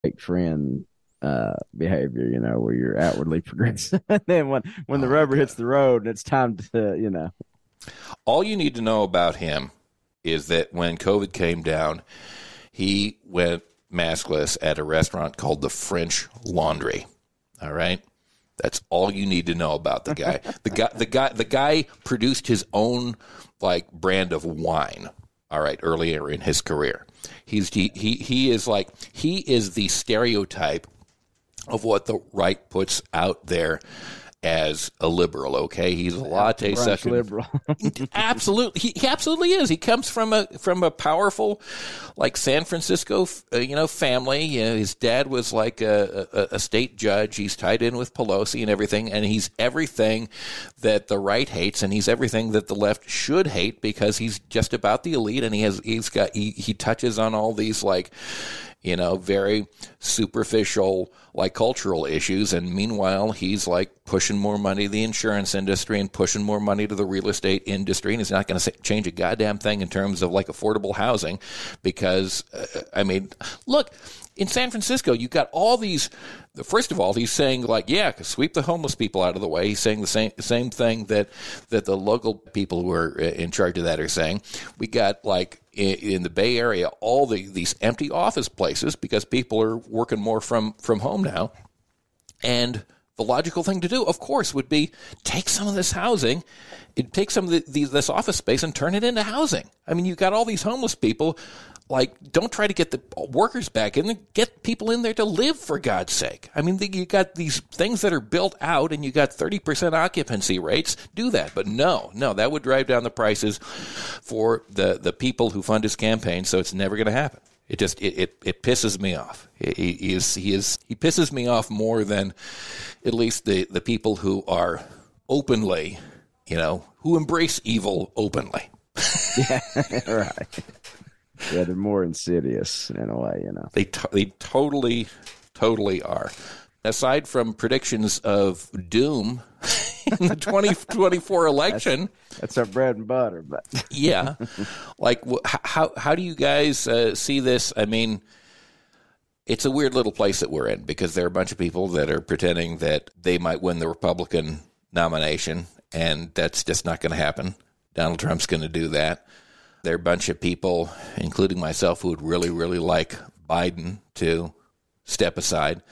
fake friend behavior, where you're outwardly progressive. And then when the Oh my rubber God. hits the road and it's time to. All you need to know about him is that when COVID came down, he went maskless at a restaurant called the French Laundry. All right? That's all you need to know about the guy. The guy produced his own like brand of wine. All right, earlier in his career, he is the stereotype of what the right puts out there as a liberal. Okay, he's a Out the latte brunch session. liberal. Absolutely, he absolutely is. He comes from a powerful, like San Francisco, family. His dad was like a state judge. He's tied in with Pelosi and everything, and he's everything that the right hates, and he's everything that the left should hate because he's just about the elite, and he touches on all these like very superficial, like cultural issues. And meanwhile, he's like pushing more money to the insurance industry and pushing more money to the real estate industry. And he's not going to change a goddamn thing in terms of like affordable housing because, look, in San Francisco, you got all these. First of all, he's saying like, yeah, sweep the homeless people out of the way. He's saying the same thing that the local people who are in charge of that are saying. We got like in the Bay Area all these empty office places because people are working more from home now, and the logical thing to do, of course, would be take some of this housing, take some of this office space and turn it into housing. I mean, you've got all these homeless people. Like, don't try to get the workers back in there. Get people in there to live, for God's sake. I mean, you got these things that are built out, and you got 30% occupancy rates. Do that. But no, that would drive down the prices for the people who fund his campaign, so it's never going to happen. It just it pisses me off. He pisses me off more than at least the people who are openly, who embrace evil openly. Yeah, right. Yeah, they're more insidious in a way. They totally are. Aside from predictions of doom in the 2024 election, that's our bread and butter. But yeah, like how do you guys see this? I mean, it's a weird little place that we're in because there are a bunch of people that are pretending that they might win the Republican nomination, and that's just not going to happen. Donald Trump's going to do that. There are a bunch of people, including myself, who would really, really like Biden to step aside,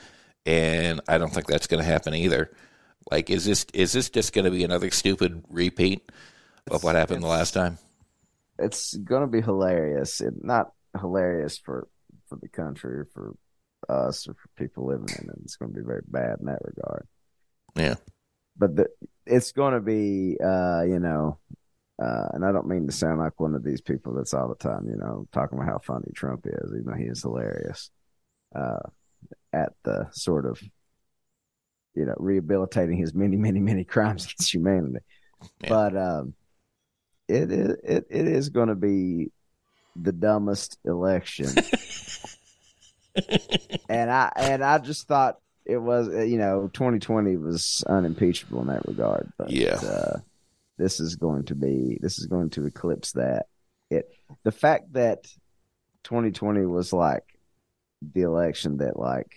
and I don't think that's going to happen either. Like, is this just going to be another stupid repeat of what happened the last time? it's going to be hilarious. Not hilarious for the country or for us or for people living in it. It's going to be very bad in that regard. Yeah. But it's going to be, and I don't mean to sound like one of these people that's all the time, talking about how funny Trump is, even though he is hilarious at the sort of, rehabilitating his many, many, many crimes against humanity. Yeah. But it is going to be the dumbest election. and I just thought it was, 2020 was unimpeachable in that regard. But yeah. This is going to eclipse that. The fact that 2020 was like the election that like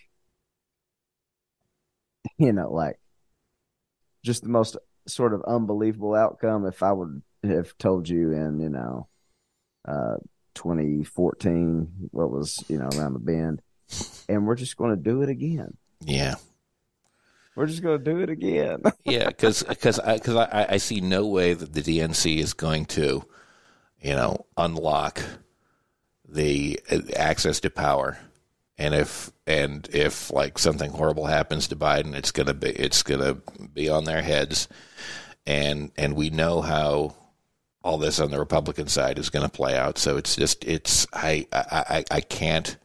just the most sort of unbelievable outcome. If I would have told you in 2014 what was around the bend, and we're just going to do it again. Yeah. We're just going to do it again. Yeah, because I see no way that the DNC is going to, unlock the access to power, and if like something horrible happens to Biden, it's gonna be on their heads, and we know how all this on the Republican side is going to play out. So I can't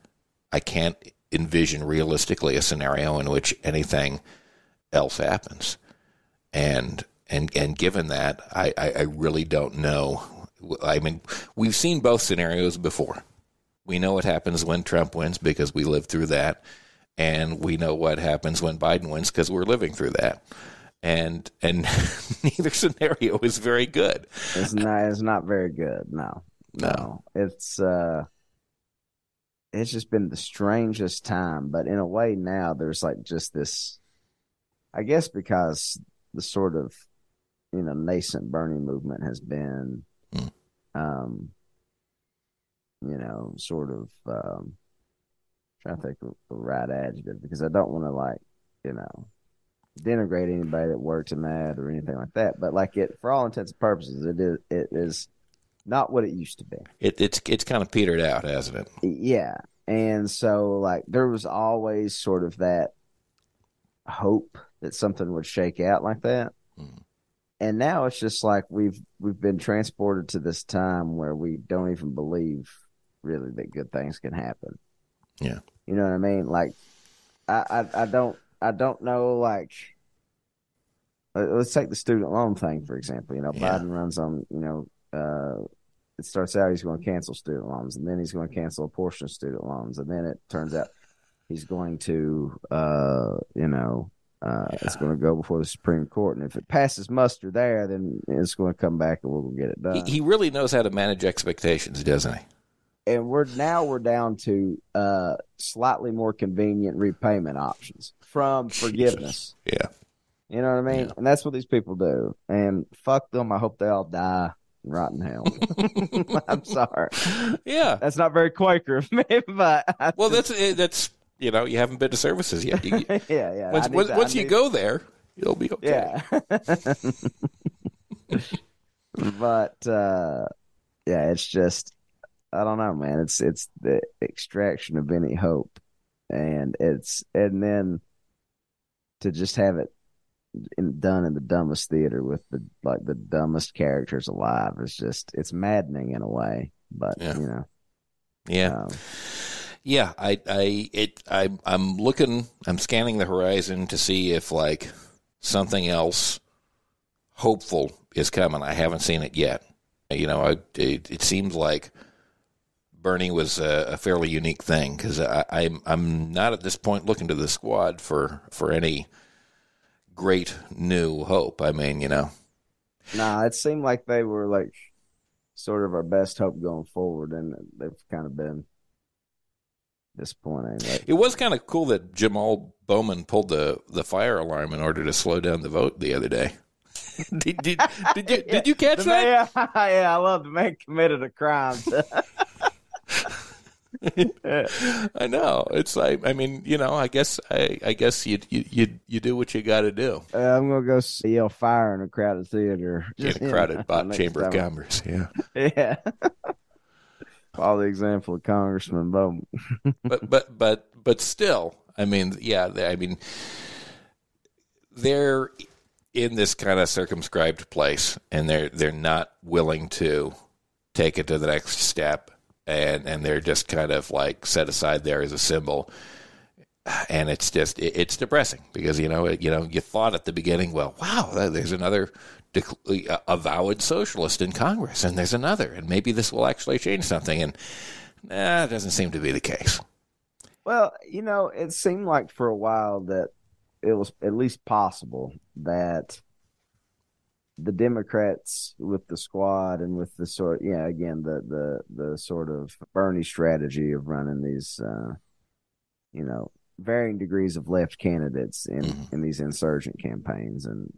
envision realistically a scenario in which anything else happens, and given that, I really don't know. I mean, we've seen both scenarios before. We know what happens when Trump wins because we lived through that, and we know what happens when Biden wins because we're living through that. And neither scenario is very good. It's not very good. No. It's it's just been the strangest time. But in a way, now there's like just this. I guess because the sort of nascent Bernie movement has been, Mm. um, sort of trying to think of the right adjective because I don't want to you know denigrate anybody that works in that or anything like that. But like for all intents and purposes, it is not what it used to be. It's kind of petered out, hasn't it? Yeah. And so like there was always sort of that hope that something would shake out like that. Mm. And now it's just like we've been transported to this time where we don't even believe really that good things can happen. Yeah. You know what I mean? Like I don't know, like let's take the student loan thing for example. Yeah. Biden runs on, it starts out he's going to cancel student loans, and then he's going to cancel a portion of student loans, and then it turns out he's going to, it's going to go before the Supreme Court, and if it passes muster there, then it's going to come back, and we'll get it done. He really knows how to manage expectations, doesn't he? And we're down to slightly more convenient repayment options from forgiveness. Jesus. Yeah. You know what I mean? Yeah. And that's what these people do. And fuck them. I hope they all die and rot in hell. I'm sorry. Yeah. That's not very Quaker of me, but well, that's you haven't been to services yet. yeah. Once you go there, you'll be okay. Yeah. But yeah, it's just I don't know, man. It's the extraction of any hope, and then to just have it done in the dumbest theater with the dumbest characters alive is just it's maddening in a way. But yeah. Yeah, I'm scanning the horizon to see if like something else hopeful is coming. I haven't seen it yet. It seems like Bernie was a fairly unique thing because I'm not at this point looking to the squad for any great new hope. I mean, Nah, it seemed like they were like sort of our best hope going forward, and they've kind of been disappointing. It was kind of cool that Jamal Bowman pulled the fire alarm in order to slow down the vote the other day. Did you catch that? Yeah, I love the man committed a crime. I know. It's like, I mean, I guess you do what you got to do. I'm gonna go yell fire in a crowded theater. In a crowded chamber of commerce. Yeah. Yeah. Follow the example of Congressman Bowman. but still, I mean, yeah. I mean, they're in this kind of circumscribed place, and they're not willing to take it to the next step. And they're just kind of like set aside there as a symbol, and it's just it's depressing because you thought at the beginning, well, wow, there's another avowed socialist in Congress, and there's another, and maybe this will actually change something, and it doesn't seem to be the case. Well, it seemed like for a while that it was at least possible that the Democrats with the squad and with the the sort of Bernie strategy of running these, varying degrees of left candidates in these insurgent campaigns, and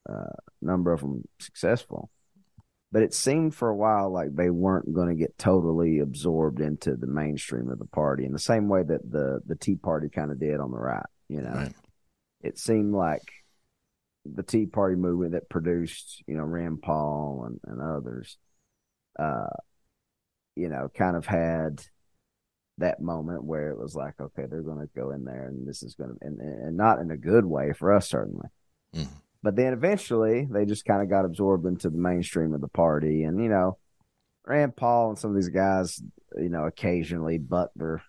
a number of them successful. But it seemed for a while like they weren't going to get totally absorbed into the mainstream of the party in the same way that the Tea Party kind of did on the right. Right. It seemed like the Tea Party movement that produced, Rand Paul and others, kind of had that moment where it was like, okay, they're going to go in there and this is going to, and not in a good way for us, certainly. Mm-hmm. But then eventually they just kind of got absorbed into the mainstream of the party. And, Rand Paul and some of these guys, occasionally butt their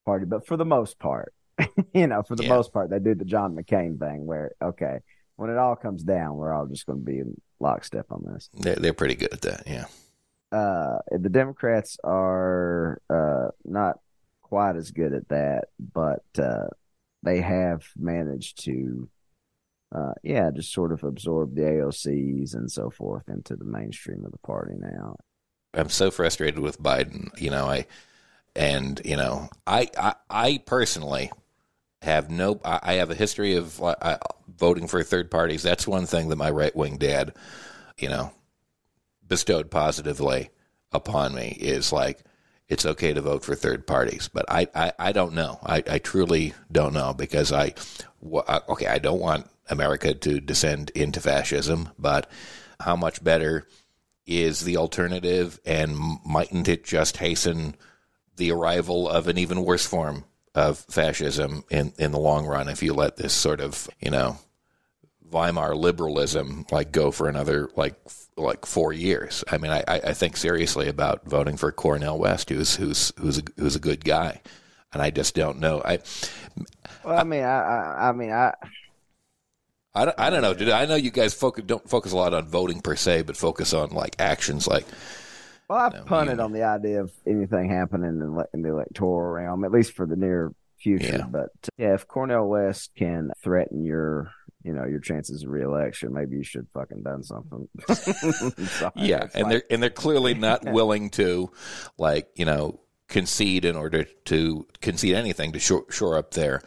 party, but for the most part, most part, they do the John McCain thing where, okay, when it all comes down, we're all just going to be in lockstep on this. They're pretty good at that, yeah. The Democrats are not quite as good at that, but they have managed to, just sort of absorb the AOCs and so forth into the mainstream of the party now. I'm so frustrated with Biden. And I personally have I have a history of voting for third parties. That's one thing that my right-wing dad, bestowed positively upon me, is like, it's okay to vote for third parties. But I don't know. I truly don't know, because I don't want America to descend into fascism, but how much better is the alternative, and mightn't it just hasten the arrival of an even worse form of fascism in the long run, if you let this sort of, Weimar liberalism go for another like 4 years. I mean, I think seriously about voting for Cornel West, who's a good guy, and I just don't know. I don't know. I know you guys don't focus a lot on voting per se, but focus on actions like. Well, I've punted on the idea of anything happening in the electoral realm, at least for the near future. Yeah. But if Cornel West can threaten your chances of re-election, maybe you should fucking done something. Yeah, and they're clearly not willing to, concede in order to concede anything to shore up their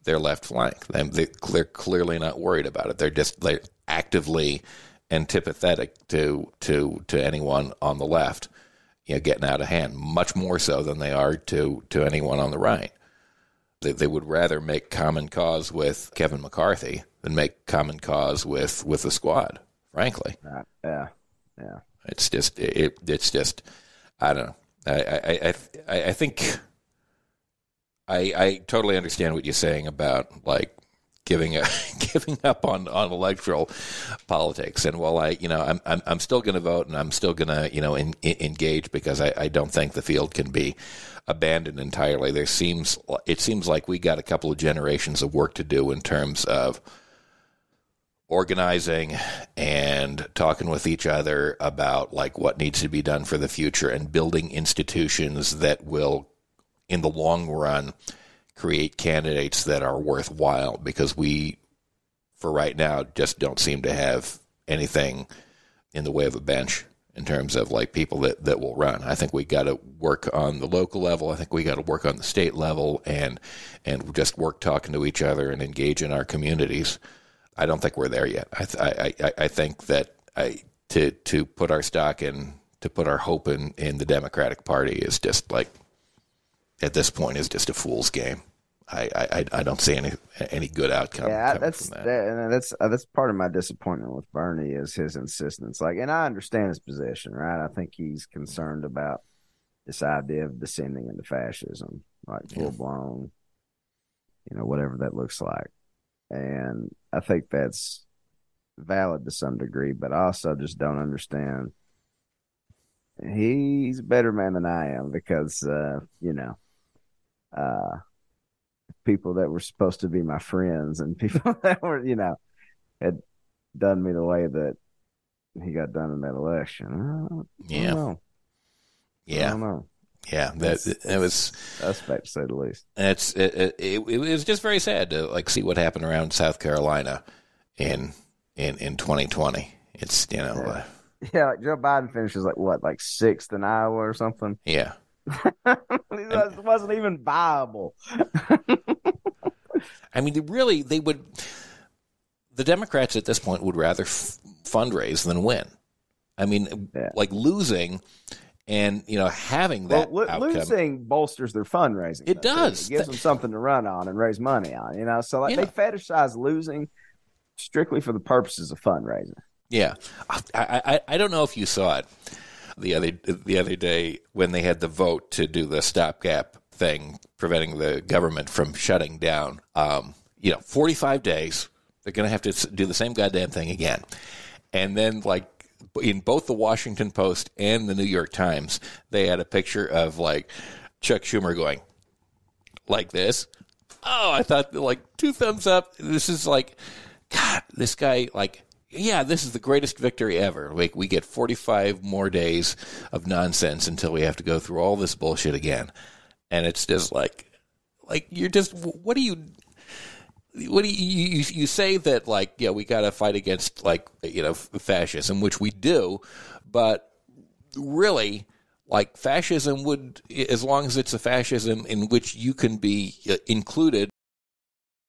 left flank. They're clearly not worried about it. They're actively antipathetic to anyone on the left, getting out of hand, much more so than they are to anyone on the right. They would rather make common cause with Kevin McCarthy than make common cause with the squad, frankly. Yeah. It's just I don't know. I think I totally understand what you're saying about giving up on electoral politics. And while I'm still going to vote, and I'm still going to engage, because I don't think the field can be abandoned entirely. It seems like we got a couple of generations of work to do in terms of organizing and talking with each other about what needs to be done for the future, and building institutions that will, in the long run, create candidates that are worthwhile, because we, for right now, just don't seem to have anything in the way of a bench in terms of people that will run. I think we got to work on the local level. I think we got to work on the state level, and just work talking to each other and engage in our communities. I don't think we're there yet. I think that to put our stock in, to put our hope in the Democratic Party is just at this point is just a fool's game. I don't see any good outcome. Yeah, from that. That's part of my disappointment with Bernie, is his insistence. And I understand his position, right? I think he's concerned about this idea of descending into fascism, full blown, whatever that looks like. And I think that's valid to some degree, but I also just don't understand. He's a better man than I am, because people that were supposed to be my friends, and people that were, had done me the way that he got done in that election. I don't know. Yeah. I don't know. Yeah, it was suspect, to say the least. It was just very sad to see what happened around South Carolina in 2020. It's yeah, Joe Biden finishes sixth in Iowa or something. Yeah. It wasn't even viable. I mean, the Democrats at this point would rather fundraise than win. I mean, losing and, having that outcome. Losing bolsters their fundraising. It does. It gives them something to run on and raise money on, So they fetishize losing strictly for the purposes of fundraising. Yeah. I don't know if you saw it the other day when they had the vote to do the stopgap thing, preventing the government from shutting down. 45 days, they're going to have to do the same goddamn thing again. And then, in both the Washington Post and the New York Times, they had a picture of Chuck Schumer going like this. Oh, I thought 2 thumbs up. This is God, this guy this is the greatest victory ever. We get 45 more days of nonsense until we have to go through all this bullshit again. And it's just you're just, what do you say that we got to fight against fascism, which we do, but really like fascism would, as long as it's a fascism in which you can be included